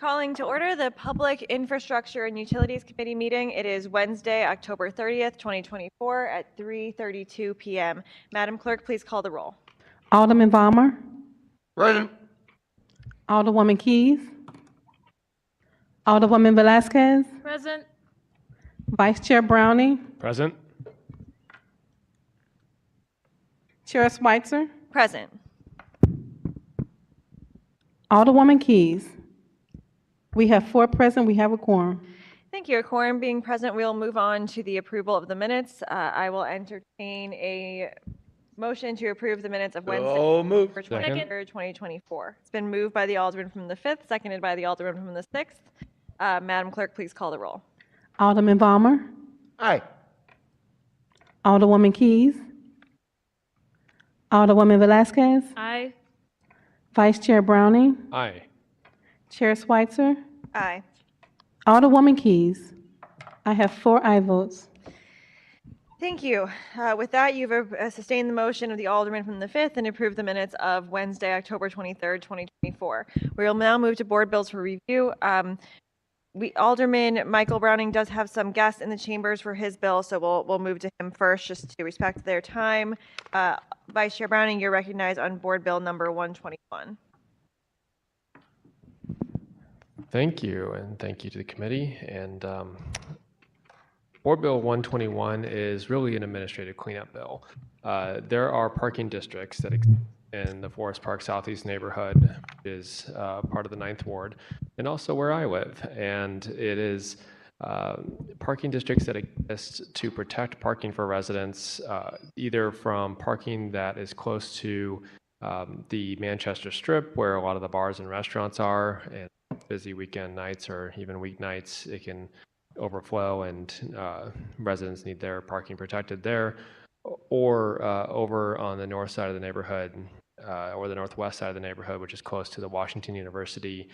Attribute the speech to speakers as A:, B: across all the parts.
A: Calling to order the Public Infrastructure and Utilities Committee meeting. It is Wednesday, October 30th, 2024 at 3:32 p.m. Madam Clerk, please call the roll.
B: Alderman Vollmer.
C: Present.
B: Alderwoman Keys. Alderwoman Velazquez.
A: Present.
B: Vice Chair Browning.
C: Present.
B: Chair Schweitzer.
A: Present.
B: Alderwoman Keys. We have 4 present. We have a quorum.
A: Thank you. A quorum being present, we'll move on to the approval of the minutes. I will entertain a motion to approve the minutes of Wednesday, October 23rd, 2024. It's been moved by the Alderman from the 5th, seconded by the Alderman from the 6th. Madam Clerk, please call the roll.
B: Alderman Vollmer.
C: Aye.
B: Alderwoman Keys. Alderwoman Velazquez.
A: Aye.
B: Vice Chair Browning.
C: Aye.
B: Chair Schweitzer.
A: Aye.
B: Alderwoman Keys. I have 4 aye votes.
A: Thank you. With that, you've sustained the motion of the Alderman from the 5th and approved the minutes of Wednesday, October 23rd, 2024. We will now move to board bills for review. Alderman Michael Browning does have some guests in the chambers for his bill, so we'll move to him first just to respect their time. Vice Chair Browning, you're recognized on board bill number 121.
D: Thank you, and thank you to the committee. And Board Bill 121 is really an administrative cleanup bill. There are parking districts that exist in the Forest Park Southeast neighborhood, which is part of the 9th Ward, and also where I live. And it is parking districts that exist to protect parking for residents, either from parking that is close to the Manchester Strip, where a lot of the bars and restaurants are, and busy weekend nights or even weeknights, it can overflow and residents need their parking protected there, or over on the north side of the neighborhood or the northwest side of the neighborhood, which is close to the Washington University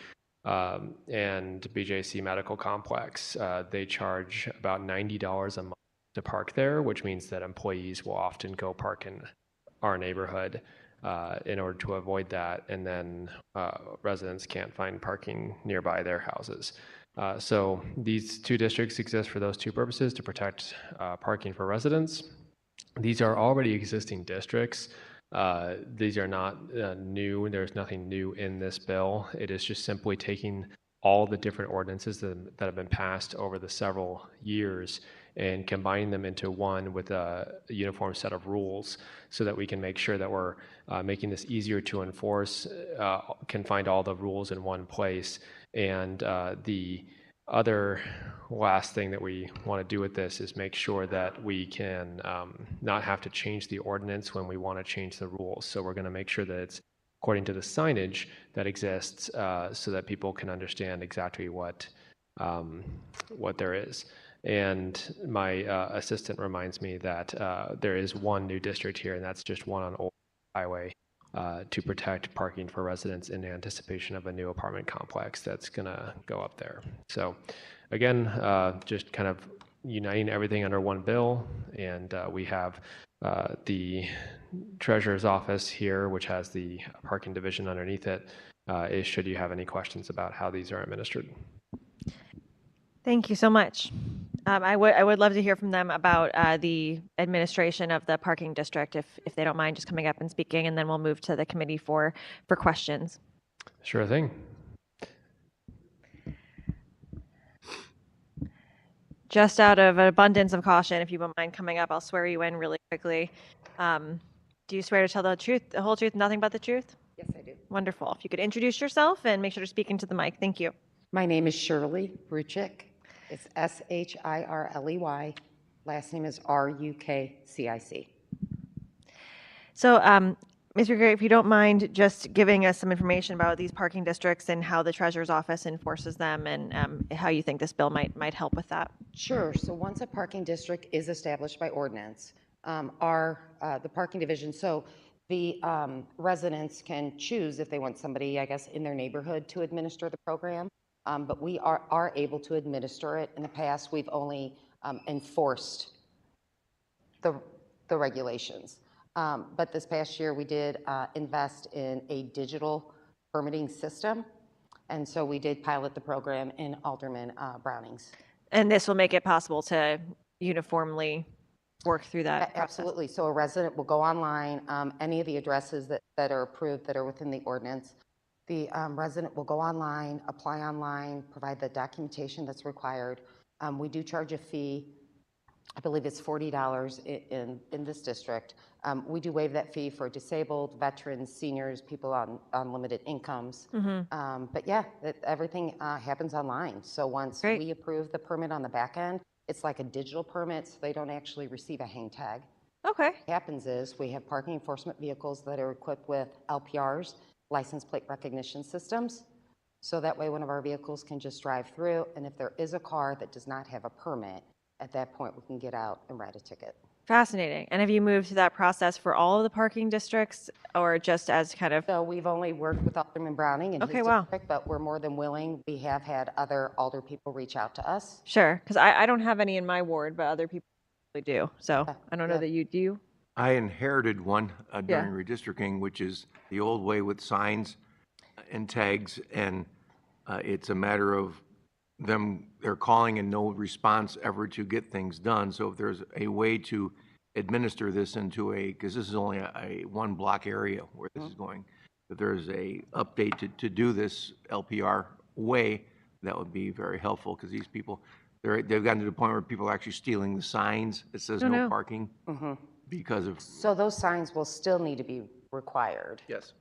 D: and BJC Medical Complex. They charge about $90 a month to park there, which means that employees will often go park in our neighborhood in order to avoid that, and then residents can't find parking nearby their houses. So these 2 districts exist for those 2 purposes, to protect parking for residents. These are already existing districts. These are not new. There's nothing new in this bill. It is just simply taking all the different ordinances that have been passed over the several years and combining them into one with a uniform set of rules, so that we can make sure that we're making this easier to enforce, can find all the rules in one place. And the other last thing that we want to do with this is make sure that we can not have to change the ordinance when we want to change the rules. So we're going to make sure that it's according to the signage that exists, so that people can understand exactly what there is. And my assistant reminds me that there is one new district here, and that's just one on Old Highway, to protect parking for residents in anticipation of a new apartment complex that's going to go up there. So again, just kind of uniting everything under one bill. And we have the Treasurer's Office here, which has the parking division underneath it, should you have any questions about how these are administered.
A: Thank you so much. I would love to hear from them about the administration of the parking district, if they don't mind just coming up and speaking, and then we'll move to the committee for questions.
D: Sure thing.
A: Just out of an abundance of caution, if you won't mind coming up, I'll swear you in really quickly. Do you swear to tell the truth, the whole truth, nothing but the truth?
E: Yes, I do.
A: Wonderful. If you could introduce yourself and make sure to speak into the mic. Thank you.
E: My name is Shirley Ruchik. It's Shirley. Last name is Rukcic.
A: So, Mr. Gray, if you don't mind just giving us some information about these parking districts and how the Treasurer's Office enforces them, and how you think this bill might help with that.
E: Sure. So once a parking district is established by ordinance, the parking division, so the residents can choose if they want somebody, I guess, in their neighborhood to administer the program. But we are able to administer it. In the past, we've only enforced the regulations. But this past year, we did invest in a digital permitting system And so we did pilot the program in Alderman Browning's.
A: And this will make it possible to uniformly work through that process.
E: Absolutely. So a resident will go online, any of the addresses that are approved that are within the ordinance. The resident will go online, apply online, provide the documentation that's required. We do charge a fee. I believe it's $40 in this district. We do waive that fee for disabled, veterans, seniors, people on limited incomes. But yeah, everything happens online. So once we approve the permit on the back end, it's like a digital permit, so they don't actually receive a hang tag.
A: Okay.
E: What happens is we have parking enforcement vehicles that are equipped with LPRs, license plate recognition systems. So that way one of our vehicles can just drive through, and if there is a car that does not have a permit, at that point we can get out and write a ticket.
A: Fascinating. And have you moved to that process for all of the parking districts, or just as kind of?
E: So we've only worked with Alderman Browning in his district, but we're more than willing. We have had other alder people reach out to us.
A: Sure, because I don't have any in my ward, but other people do. So I don't know that you do.
C: I inherited one during redistricting, which is the old way with signs and tags, and it's a matter of they're calling and no response ever to get things done. So if there's a way to administer this into because this is only a one block area where this is going, if there's a update to do this LPR way, that would be very helpful, because these people, they've gotten to the point where people are actually stealing the signs that says no parking because of.
E: So those signs will still need to be required.
C: Yes.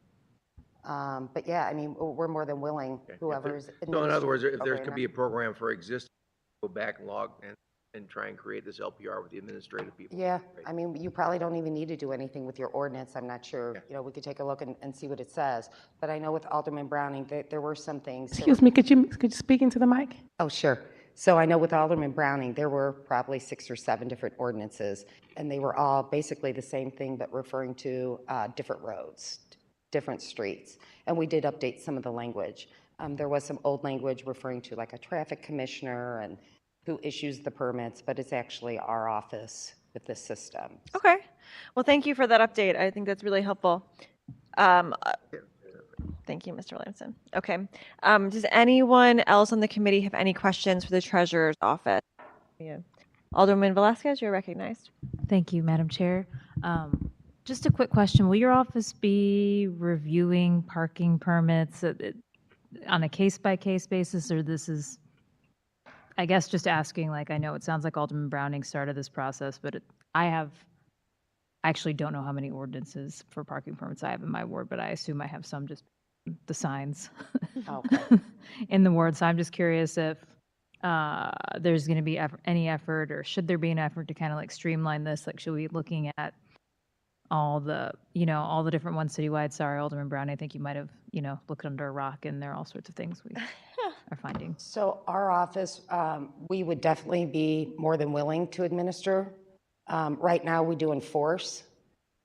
E: But yeah, I mean, we're more than willing, whoever's.
C: So in other words, if there could be a program for existing, go back and log and try and create this LPR with the administrative people.
E: Yeah, I mean, you probably don't even need to do anything with your ordinance. I'm not sure, you know, we could take a look and see what it says. But I know with Alderman Browning, there were some things.
B: Excuse me, could you speak into the mic?
E: Oh, sure. So I know with Alderman Browning, there were probably 6 or 7 different ordinances, and they were all basically the same thing, but referring to different roads, different streets. And we did update some of the language. There was some old language referring to like a traffic commissioner and who issues the permits, but it's actually our office with this system.
A: Okay. Well, thank you for that update. I think that's really helpful. Thank you, Mr. Williamson. Okay. Does anyone else on the committee have any questions for the treasurer's office? Yeah. Alderman Velasquez, you're recognized.
F: Thank you, Madam Chair. Just a quick question. Will your office be reviewing parking permits on a case-by-case basis, or this is, I guess, just asking, like, I know it sounds like Alderman Browning started this process, but I actually don't know how many ordinances for parking permits I have in my ward, but I assume I have some, just the signs in the ward. So I'm just curious if there's going to be any effort, or should there be an effort to kind of like streamline this? Like, should we be looking at all the different ones citywide? Sorry, Alderman Brown, I think you might have, looked under a rock, and there are all sorts of things we are finding.
E: So our office, we would definitely be more than willing to administer. Right now, we do enforce.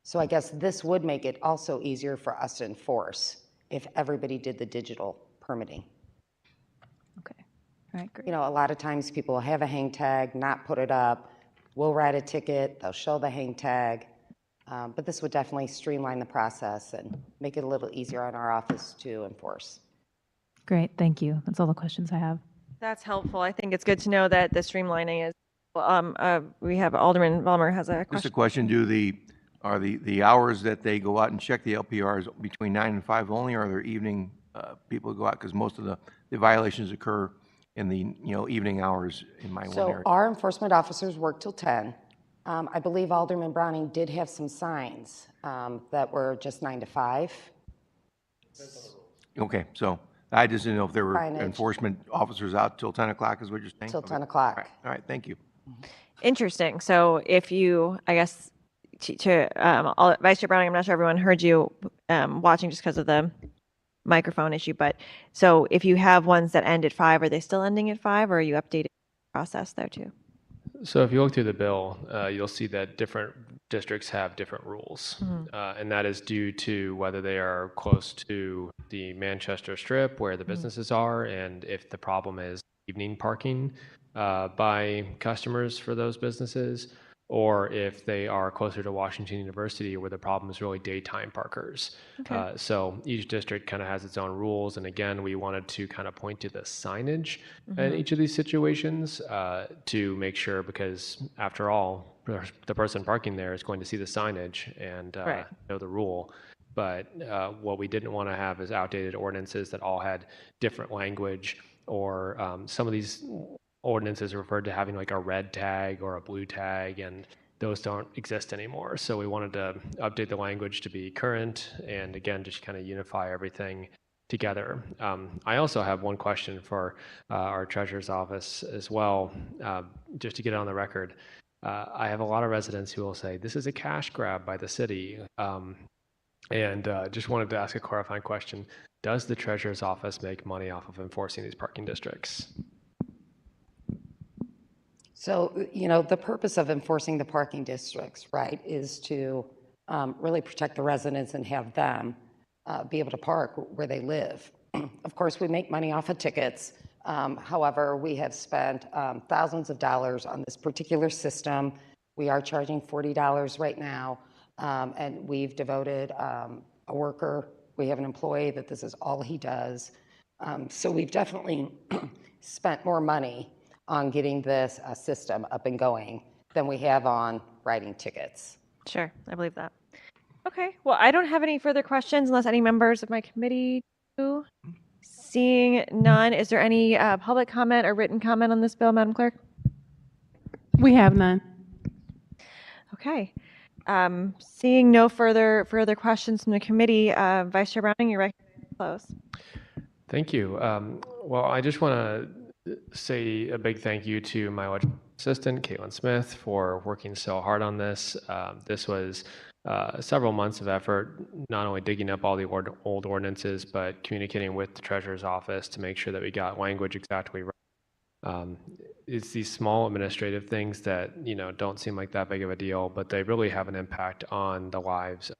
E: So I guess this would make it also easier for us to enforce if everybody did the digital permitting.
F: Okay. All right, great.
E: You know, a lot of times people will have a hang tag, not put it up. We'll write a ticket, they'll show the hang tag. But this would definitely streamline the process and make it a little easier on our office to enforce.
F: Great, thank you. That's all the questions I have.
A: That's helpful. I think it's good to know that the streamlining is. We have Alderman Vollmer has a question.
C: Just a question: are the hours that they go out and check the LPRs between 9 and 5 only, or are there evening people go out? Because most of the violations occur in the evening hours in my one area.
E: So our enforcement officers work till 10. I believe Alderman Browning did have some signs that were just 9 to 5.
C: Okay, so I just didn't know if there were
E: Signage.
C: enforcement officers out till 10 o'clock is what you're saying?
E: Till
C: Okay.
E: 10 o'clock.
C: All right, thank you.
A: Interesting. So if you, I guess, Vice Chair Browning, I'm not sure everyone heard you watching just because of the microphone issue, but so if you have ones that end at 5, are they still ending at 5, or are you updating the process there too?
D: So if you look through the bill, you'll see that different districts have different rules. And that is due to whether they are close to the Manchester Strip where the businesses are, and if the problem is evening parking by customers for those businesses, or if they are closer to Washington University where the problem is really daytime parkers. So each district kind of has its own rules. And again, we wanted to kind of point to the signage in each of these situations to make sure, because after all, the person parking there is going to see the signage and know the rule. But what we didn't want to have is outdated ordinances that all had different language, or some of these ordinances referred to having like a red tag or a blue tag, and those don't exist anymore. So we wanted to update the language to be current, and again, just kind of unify everything together. I also have one question for our treasurer's office as well, just to get it on the record. I have a lot of residents who will say, this is a cash grab by the city. And just wanted to ask a clarifying question. Does the treasurer's office make money off of enforcing these parking districts?
E: So, the purpose of enforcing the parking districts, right, is to really protect the residents and have them be able to park where they live. Of course, we make money off of tickets. However, we have spent thousands of dollars on this particular system. We are charging $40 right now, and we've devoted a worker. We have an employee that this is all he does. So we've definitely spent more money on getting this system up and going than we have on writing tickets.
A: Sure, I believe that. Okay, well, I don't have any further questions unless any members of my committee do. Seeing none, is there any public comment or written comment on this bill, Madam Clerk?
B: We have none.
A: Okay. Seeing no further questions from the committee, Vice Chair Browning, you're recognized to close.
D: Thank you. Well, I just want to say a big thank you to my legislative assistant, Caitlin Smith, for working so hard on this. This was several months of effort, not only digging up all the old ordinances, but communicating with the treasurer's office to make sure that we got language exactly right. It's these small administrative things that, don't seem like that big of a deal, but they really have an impact on the lives who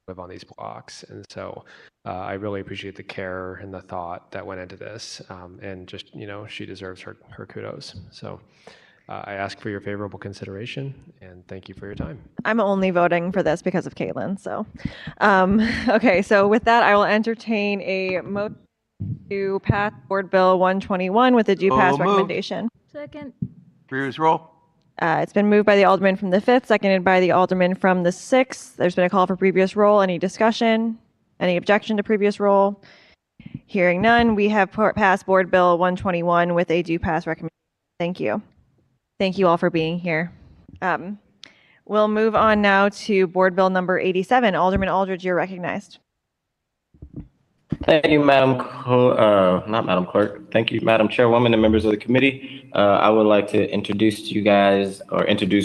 D: live on these blocks. And so I really appreciate the care and the thought that went into this. And just, she deserves her kudos. So I ask for your favorable consideration, and thank you for your time.
A: I'm only voting for this because of Caitlin, so. Okay, so with that, I will entertain a motion to pass Board Bill 121 with a due pass
C: moved.
A: recommendation.
F: Second.
C: Previous roll.
A: It's been moved by the Alderman from the 5th, seconded by the Alderman from the 6th. There's been a call for previous roll. Any discussion? Any objection to previous roll? Hearing none, we have passed Board Bill 121 with a due pass recommendation. Thank you. Thank you all for being here. We'll move on now to Board Bill number 87. Alderman Aldridge, you're recognized.
G: Thank you, not Madam Clerk. Thank you, Madam Chairwoman and members of the committee. I would like to introduce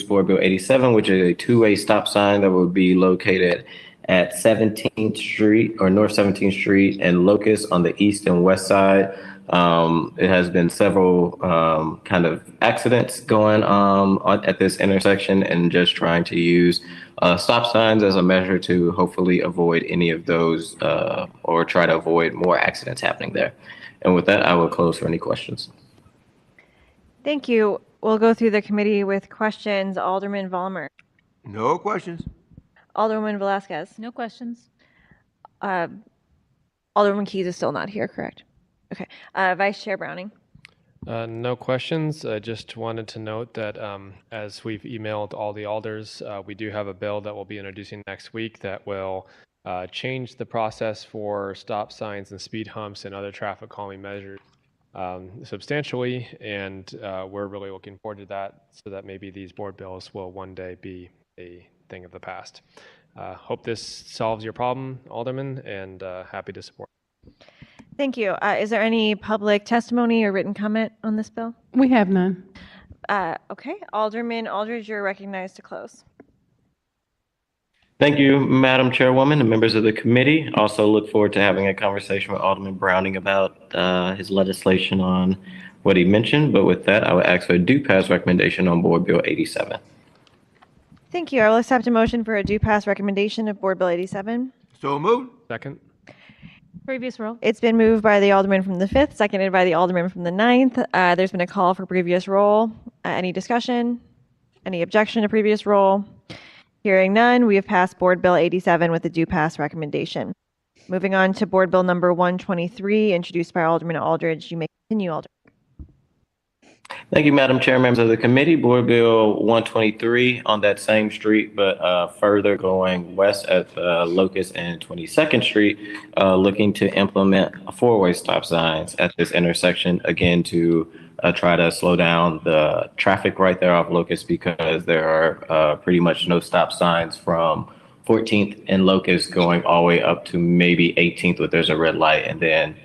G: Board Bill 87, which is a two-way stop sign that will be located at 17th Street or North 17th Street and Locust on the east and west side. It has been several kind of accidents going at this intersection, and just trying to use stop signs as a measure to hopefully avoid any of those or try to avoid more accidents happening there. And with that, I will close for any questions.
A: Thank you. We'll go through the committee with questions. Alderman Vollmer.
C: No questions.
A: Alderwoman Velasquez.
F: No questions.
A: Alderman Keys is still not here, correct? Okay. Vice Chair Browning.
D: No questions. I just wanted to note that as we've emailed all the alders, we do have a bill that we'll be introducing next week that will change the process for stop signs and speed humps and other traffic calming measures substantially. And we're really looking forward to that, so that maybe these board bills will one day be a thing of the past. Hope this solves your problem, Alderman, and happy to support.
A: Thank you. Is there any public testimony or written comment on this bill?
B: We have none.
A: Okay. Alderman Aldridge, you're recognized to close.
G: Thank you, Madam Chairwoman and members of the committee. Also look forward to having a conversation with Alderman Browning about his legislation on what he mentioned. But with that, I would ask for a due pass recommendation on Board Bill 87.
A: Thank you. I will accept a motion for a due pass recommendation of Board Bill 87.
C: So moved.
D: Second.
F: Previous roll.
A: It's been moved by the Alderman from the 5th, seconded by the Alderman from the 9th. There's been a call for previous roll. Any discussion? Any objection to previous roll? Hearing none, we have passed Board Bill 87 with a due pass recommendation. Moving on to Board Bill number 123, introduced by Alderman Aldridge. You may continue, Alderman.
G: Thank you, Madam Chair, members of the committee. Board Bill 123 on that same street, but further going west at Locust and 22nd Street, looking to implement four-way stop signs at this intersection, again, to try to slow down the traffic right there off Locust, because there are pretty much no stop signs from 14th and Locust going all the way up to maybe 18th, where there's a red light, and then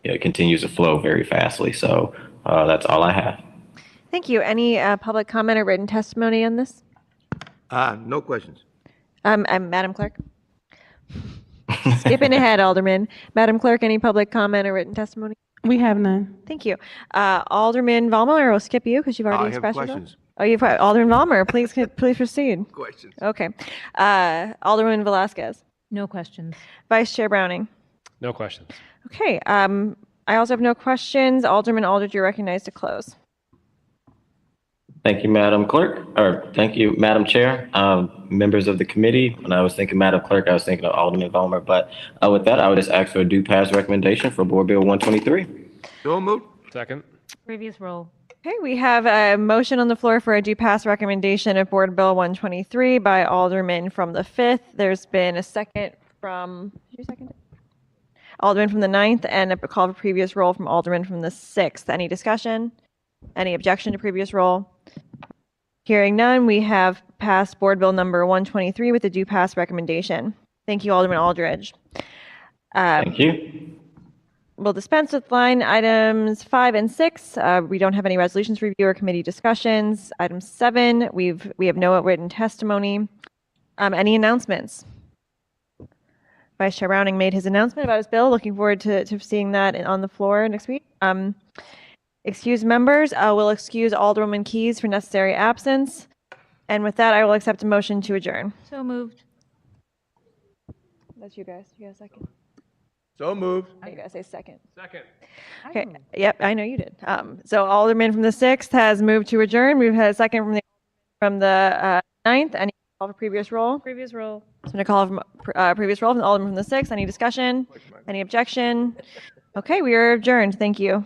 G: it continues to flow very fastly. So that's all I have.
A: Thank you. Any public comment or written testimony on this?
C: No questions.
A: Madam Clerk? Skipping ahead, Alderman. Madam Clerk, any public comment or written testimony?
B: We have none.
A: Thank you. Alderman Vollmer, we'll skip you because you've already
C: I have
A: expressed yourself.
C: questions.
A: Oh, you've Alderman Vollmer, please proceed.
C: Questions.
A: Okay. Alderman Velasquez.
F: No questions.
A: Vice Chair Browning.
D: No questions.
A: Okay. I also have no questions. Alderman Aldridge, you're recognized to close.
G: Thank you, Madam Clerk, or thank you, Madam Chair, members of the committee. When I was thinking Madam Clerk, I was thinking of Alderman Vollmer, but with that, I would just ask for a due pass recommendation for Board Bill 123.
C: So moved.
D: Second.
F: Previous roll.
A: Okay, we have a motion on the floor for a due pass recommendation of Board Bill 123 by Alderman from the 5th. There's been a second from, did you second it? Alderman from the 9th, and a call for previous roll from Alderman from the 6th. Any discussion? Any objection to previous roll? Hearing none, we have passed Board Bill number 123 with a due pass recommendation. Thank you, Alderman Aldridge.
G: Thank you.
A: We'll dispense with line items 5 and 6. We don't have any resolutions review or committee discussions. Item 7, we have no written testimony. Any announcements? Vice Chair Browning made his announcement about his bill. Looking forward to seeing that on the floor next week. Excuse members. We'll excuse Alderwoman Keys for necessary absence. And with that, I will accept a motion to adjourn.
F: So moved.
A: That's you guys. You guys second.
C: So moved.
A: You guys say second.
D: Second.
A: Okay. Yep, I know you did. So Alderman from the 6th has moved to adjourn. We've had a second from the 9th. Any call for previous roll?
F: Previous roll.
A: I'm going to call from previous roll from the Alderman from the 6th. Any discussion? Any objection? Okay, we are adjourned. Thank you.